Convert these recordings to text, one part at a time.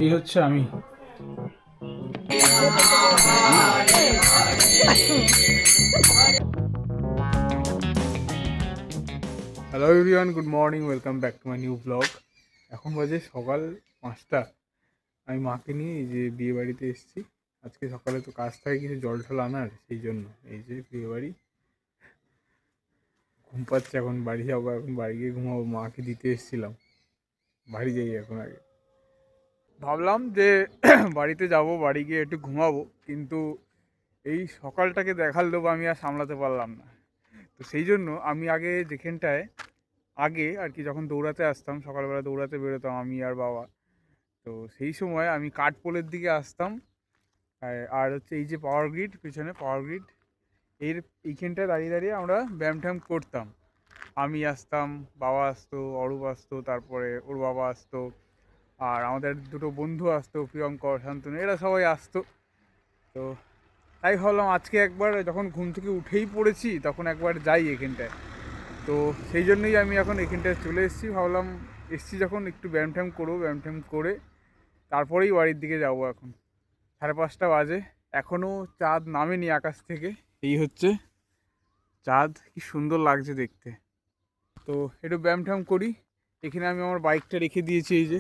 এই হচ্ছে আমি। Hello everyone, good morning, welcome back to my new blog. এখন বাজে সকাল 5টা। আমি মাকে নিয়ে এই যে বিয়ে বাড়িতে এসেছি। আজকে সকালে তো কাজ থাকে কিছু জল টল আনার, সেই জন্য এই যে বিয়ে বাড়ি। ঘুম পাচ্ছে, এখন বাড়ি যাবো, এখন বাড়ি গিয়ে ঘুমাবো। মাকে দিতে এসেছিলাম, বাড়ি যাই এখন আগে। ভাবলাম যে বাড়িতে যাব, বাড়ি গিয়ে একটু ঘুমাবো, কিন্তু এই সকালটাকে দেখার লোভ আমি আর সামলাতে পারলাম না। তো সেই জন্য আমি আগে যেখানটায় আগে আর কি যখন দৌড়াতে আসতাম, সকালবেলা দৌড়াতে বেরোতাম আমি আর বাবা, তো সেই সময় আমি কাঠপোলের দিকে আসতাম। আর হচ্ছে এই যে পাওয়ার গ্রিড, পিছনে পাওয়ার গ্রিড, এইখানটায় দাঁড়িয়ে দাঁড়িয়ে আমরা ব্যায়াম ট্যায়াম করতাম। আমি আসতাম, বাবা আসতো, অরূপ আসতো, তারপরে ওর বাবা আসতো, আর আমাদের দুটো বন্ধু আসতো, প্রিয়ঙ্কর, শান্তনু, এরা সবাই আসতো। তো তাই ভাবলাম আজকে একবার, যখন ঘুম থেকে উঠেই পড়েছি তখন একবার যাই এখানটায়। তো সেই জন্যই আমি এখন এখানটায় চলে এসেছি। ভাবলাম এসছি যখন একটু ব্যায়াম ট্যায়াম করবো, ব্যায়াম ট্যায়াম করে তারপরেই বাড়ির দিকে যাবো। এখন 5:30 বাজে, এখনও চাঁদ নামেনি আকাশ থেকে। এই হচ্ছে চাঁদ, কি সুন্দর লাগছে দেখতে। তো একটু ব্যায়াম ট্যায়াম করি। এখানে আমি আমার বাইকটা রেখে দিয়েছি, এই যে।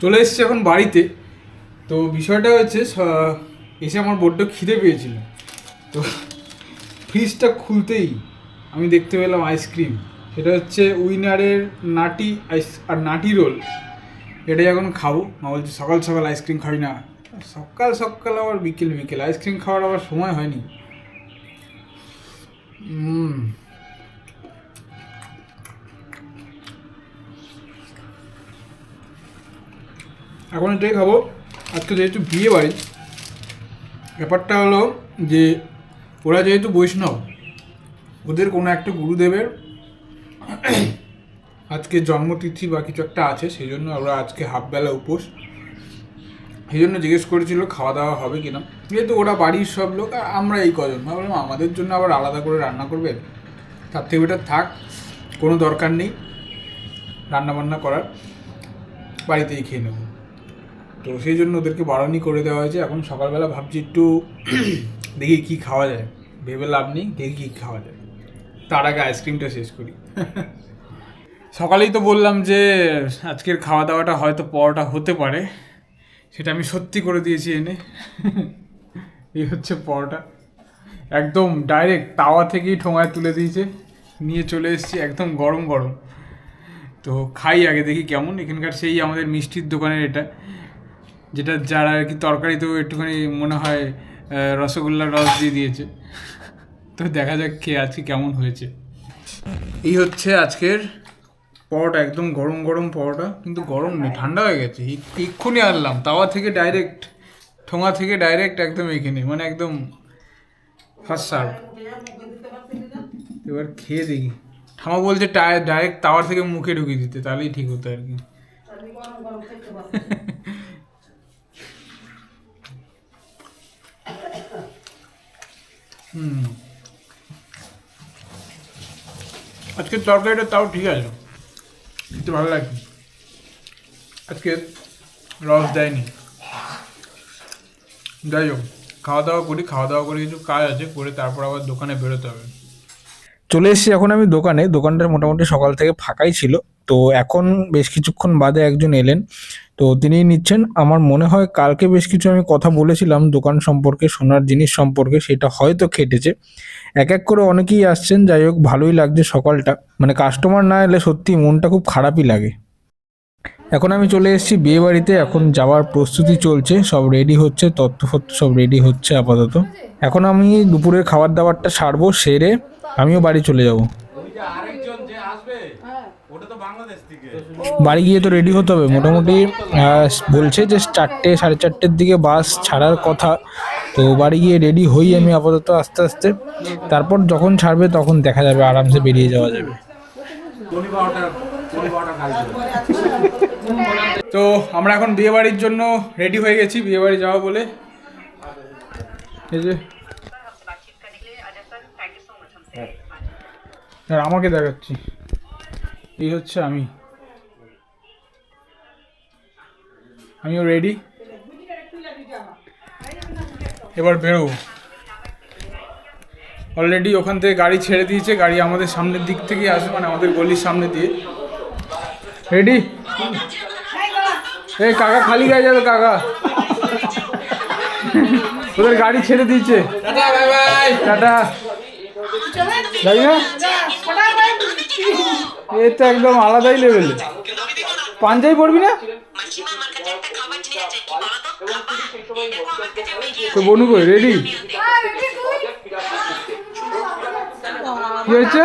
চলে এসেছি এখন বাড়িতে। তো বিষয়টা হচ্ছে, এসে আমার বড্ড খিদে পেয়েছিল। তো ফ্রিজটা খুলতেই আমি দেখতে পেলাম আইসক্রিম। সেটা হচ্ছে উইনারের নাটি আইস আর নাটি রোল। এটাই এখন খাবো। মা বলছে সকাল সকাল আইসক্রিম খাবি না। সকাল সকাল আবার বিকেল বিকেল আইসক্রিম খাওয়ার আবার সময় হয়নি। এখন এটাই খাবো। আজকে যেহেতু বিয়ে বাড়ি, ব্যাপারটা হলো যে ওরা যেহেতু বৈষ্ণব, ওদের কোনো একটা গুরুদেবের আজকে জন্মতিথি বা কিছু একটা আছে, সেই জন্য ওরা আজকে হাফবেলা উপোস। সেই জন্য জিজ্ঞেস করেছিল খাওয়া দাওয়া হবে কিনা। যেহেতু ওরা বাড়ির সব লোক আর আমরা এই কজন, ভাবলাম আমাদের জন্য আবার আলাদা করে রান্না করবে, তার থেকে বেটার থাক, কোনো দরকার নেই রান্নাবান্না করার, বাড়িতেই খেয়ে নেব। তো সেই জন্য ওদেরকে বারণই করে দেওয়া হয়েছে। এখন সকালবেলা ভাবছি একটু দেখি কী খাওয়া যায়, ভেবে লাভ নেই, দেখি কী খাওয়া যায়। তার আগে আইসক্রিমটা শেষ করি। সকালেই তো বললাম যে আজকের খাওয়া দাওয়াটা হয়তো পরোটা হতে পারে, সেটা আমি সত্যি করে দিয়েছি এনে। এই হচ্ছে পরোটা, একদম ডাইরেক্ট তাওয়া থেকেই ঠোঙায় তুলে দিয়েছে, নিয়ে চলে এসেছি একদম গরম গরম। তো খাই আগে, দেখি কেমন। এখানকার সেই আমাদের মিষ্টির দোকানের এটা, যেটা যারা আর কি তরকারিতেও একটুখানি মনে হয় রসগোল্লার রস দিয়ে দিয়েছে। তো দেখা যাক খেয়ে আজকে কেমন হয়েছে। এই হচ্ছে আজকের পরোটা, একদম গরম গরম পরোটা, কিন্তু গরম নেই, ঠান্ডা হয়ে গেছে। এক্ষুনি আনলাম তাওয়া থেকে ডাইরেক্ট, ঠোঙা থেকে ডাইরেক্ট একদম এখানে, মানে একদম ফার্স্ট সার্ভ। এবার খেয়ে দেখি। ঠামা বলছে ডাইরেক্ট তাওয়ার থেকে মুখে ঢুকিয়ে দিতে, তাহলেই ঠিক হতো আর কি। আজকের তরকারিটা তাও ঠিক আছে, খেতে ভালো লাগছে। আজকে রস দেয়নি। যাই হোক, খাওয়া দাওয়া করি, খাওয়া দাওয়া করে কিছু কাজ আছে, করে তারপর আবার দোকানে বেরোতে হবে। চলে এসেছি এখন আমি দোকানে। দোকানটা মোটামুটি সকাল থেকে ফাঁকাই ছিল। তো এখন বেশ কিছুক্ষণ বাদে একজন এলেন, তো তিনি নিচ্ছেন। আমার মনে হয় কালকে বেশ কিছু আমি কথা বলেছিলাম দোকান সম্পর্কে, সোনার জিনিস সম্পর্কে, সেটা হয়তো খেটেছে। এক এক করে অনেকেই আসছেন। যাই হোক, ভালোই লাগছে সকালটা, মানে কাস্টমার না এলে সত্যি মনটা খুব খারাপই লাগে। এখন আমি চলে এসেছি বিয়ে বাড়িতে, এখন যাওয়ার প্রস্তুতি চলছে, সব রেডি হচ্ছে, তত্ত্বফত্ত সব রেডি হচ্ছে আপাতত। এখন আমি দুপুরের খাবার দাবারটা সারবো, সেরে আমিও বাড়ি চলে যাব। বাড়ি গিয়ে তো রেডি হতে হবে মোটামুটি। বলছে যে 4টে 4:30-এর দিকে বাস ছাড়ার কথা, তো বাড়ি গিয়ে রেডি হই আমি আপাতত আস্তে আস্তে। তারপর যখন ছাড়বে তখন দেখা যাবে, আরামসে বেরিয়ে যাওয়া যাবে। তো আমরা এখন বিয়ে বাড়ির জন্য রেডি হয়ে গেছি, বিয়ে বাড়ি যাওয়া বলে। এই যে আর আমাকে দেখাচ্ছি, এই হচ্ছে আমিও রেডি, এবার বেরোবো। অলরেডি ওখান থেকে গাড়ি ছেড়ে দিয়েছে, গাড়ি আমাদের সামনের দিক থেকে আসবে, মানে আমাদের গলির সামনে দিয়ে। রেডি? এই কাকা খালি গায়ে যাবে কাকা, ওদের গাড়ি ছেড়ে দিয়েছে। টাটা। যাই না, এ তো একদম আলাদাই লেভেলে। পাঞ্জাবি পরবি না তো? বনু কই রেডি? কি হয়েছে?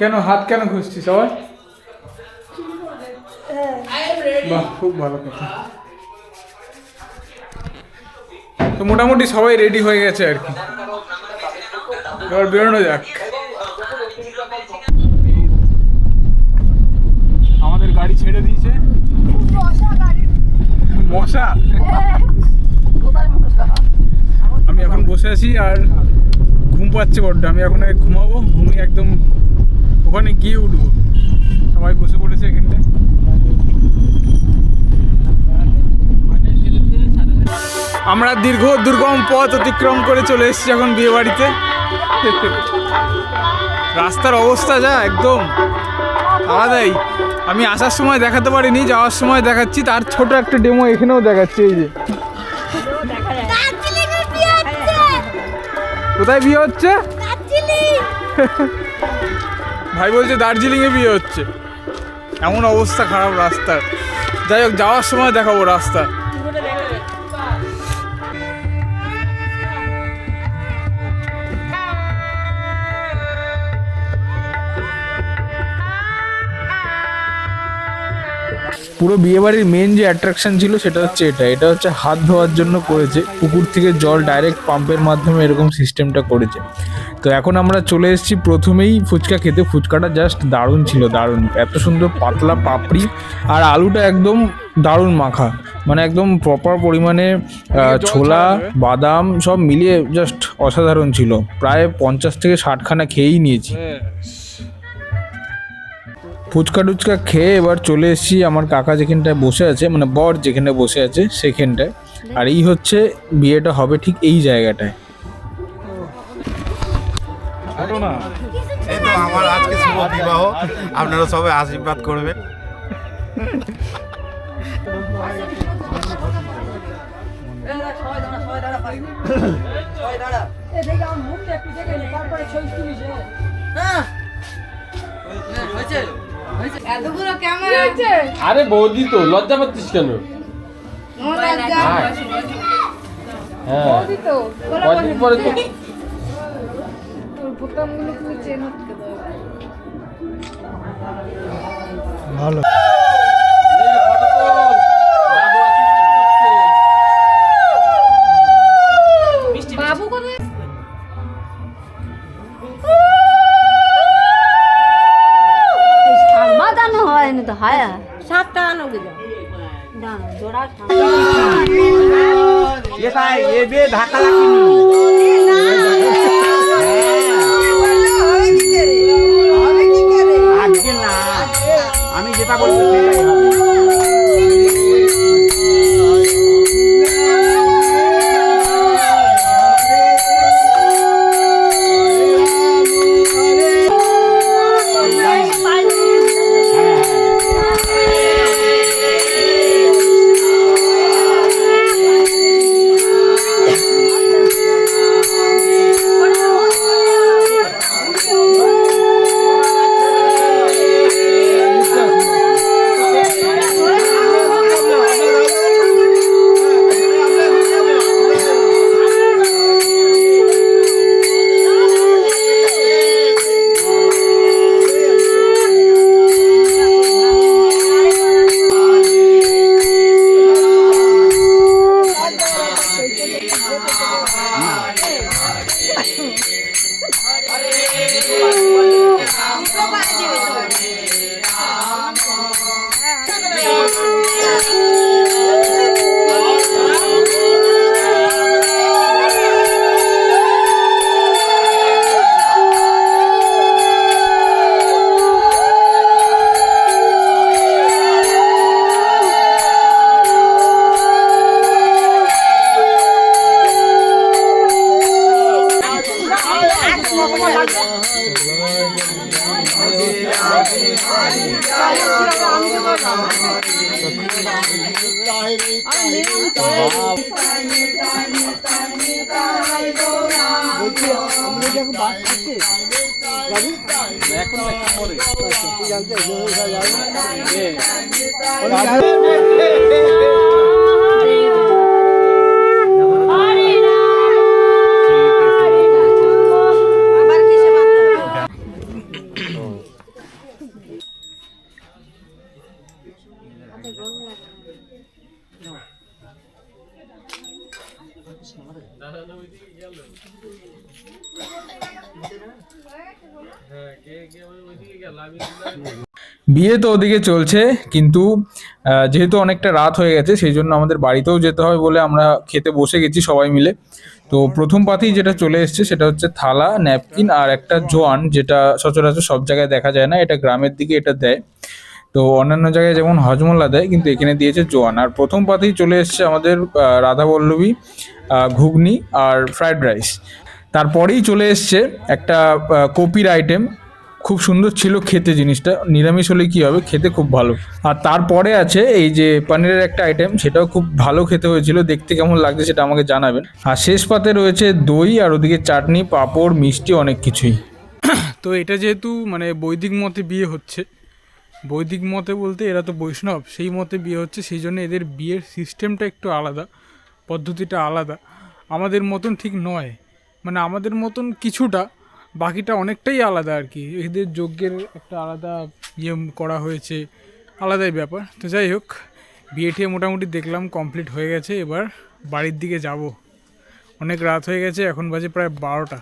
কেন হাত কেন ঘষছিস সবাই? বাহ, খুব ভালো কথা। তো মোটামুটি সবাই রেডি হয়ে গেছে আর কি, এবার বেরোনো যাক। আমাদের গাড়ি ছেড়ে দিয়েছে। মশা? আমি এখন বসে আছি আর ঘুম পাচ্ছে বড্ড, আমি এখন ঘুমাবো, ঘুমিয়ে একদম ওখানে গিয়ে উঠবো। সবাই বসে পড়েছে এখানটায়। আমরা দীর্ঘ দুর্গম পথ অতিক্রম করে চলে এসেছি এখন বিয়ে বাড়িতে। রাস্তার অবস্থা যা একদম আলাদাই, আমি আসার সময় দেখাতে পারিনি, যাওয়ার সময় দেখাচ্ছি। তার ছোট একটা ডেমো এখানেও দেখাচ্ছি। এই যে কোথায় বিয়ে হচ্ছে? ভাই বলছে দার্জিলিংয়ে বিয়ে হচ্ছে। এমন অবস্থা খারাপ রাস্তার। যাই হোক, যাওয়ার সময় দেখাবো রাস্তা। পুরো বিয়েবাড়ির মেন যে অ্যাট্রাকশন ছিল সেটা হচ্ছে এটা হচ্ছে হাত ধোয়ার জন্য করেছে, পুকুর থেকে জল ডাইরেক্ট পাম্পের মাধ্যমে এরকম সিস্টেমটা করেছে। তো এখন আমরা চলে এসেছি প্রথমেই ফুচকা খেতে। ফুচকাটা জাস্ট দারুণ ছিল, দারুণ, এত সুন্দর পাতলা পাপড়ি, আর আলুটা একদম দারুণ মাখা, মানে একদম প্রপার পরিমাণে ছোলা বাদাম সব মিলিয়ে জাস্ট অসাধারণ ছিল। প্রায় 50 থেকে 60 খানা খেয়েই নিয়েছি। ফুচকা টুচকা খেয়ে এবার চলে এসেছি আমার কাকা যেখানটায় বসে আছে, মানে বর যেখানে বসে আছে সেখানটায়। আর এই হচ্ছে বিয়েটা হবে ঠিক এই জায়গাটায়। এই তো আমার আজকে শুভ বিবাহ, আপনারা সবাই আশীর্বাদ করবেন। আরে বৌদি তো লজ্জা পাচ্ছিস কেন? হ্যাঁ, কদিন পরে তো ভালো। বাবু কোথায়? বাদানো হয়নি তো, হয় 7 টাকা নগে যাও না জোড়া। ये काय ये बे ढाका लागिनी আজকে না, আমি যেটা বলবো সেটাই হবে। বিয়ে তো ওদিকে চলছে, কিন্তু যেহেতু অনেকটা রাত হয়ে গেছে সেই জন্য আমাদের বাড়িতেও যেতে হবে বলে আমরা খেতে বসে গেছি সবাই মিলে। তো প্রথম পাতেই যেটা চলে এসছে সেটা হচ্ছে থালা, ন্যাপকিন আর একটা জোয়ান, যেটা সচরাচর সব জায়গায় দেখা যায় না, এটা গ্রামের দিকে এটা দেয়। তো অন্যান্য জায়গায় যেমন হজমোলা দেয়, কিন্তু এখানে দিয়েছে জোয়ান। আর প্রথম পাতেই চলে এসছে আমাদের রাধাবল্লভী, ঘুগনি আর ফ্রাইড রাইস। তারপরেই চলে এসছে একটা কপির আইটেম, খুব সুন্দর ছিল খেতে জিনিসটা, নিরামিষ হলে কী হবে, খেতে খুব ভালো। আর তারপরে আছে এই যে পনিরের একটা আইটেম, সেটাও খুব ভালো খেতে হয়েছিল, দেখতে কেমন লাগছে সেটা আমাকে জানাবেন। আর শেষ পাতে রয়েছে দই, আর ওদিকে চাটনি, পাঁপড়, মিষ্টি, অনেক কিছুই। তো এটা যেহেতু মানে বৈদিক মতে বিয়ে হচ্ছে, বৈদিক মতে বলতে এরা তো বৈষ্ণব, সেই মতে বিয়ে হচ্ছে, সেই জন্য এদের বিয়ের সিস্টেমটা একটু আলাদা, পদ্ধতিটা আলাদা, আমাদের মতন ঠিক নয়। মানে আমাদের মতন কিছুটা, বাকিটা অনেকটাই আলাদা আর কি। এদের যজ্ঞের একটা আলাদা ইয়ে করা হয়েছে, আলাদাই ব্যাপার। তো যাই হোক, বিয়েটি মোটামুটি দেখলাম কমপ্লিট হয়ে গেছে, এবার বাড়ির দিকে যাব। অনেক রাত হয়ে গেছে, এখন বাজে প্রায় 12টা।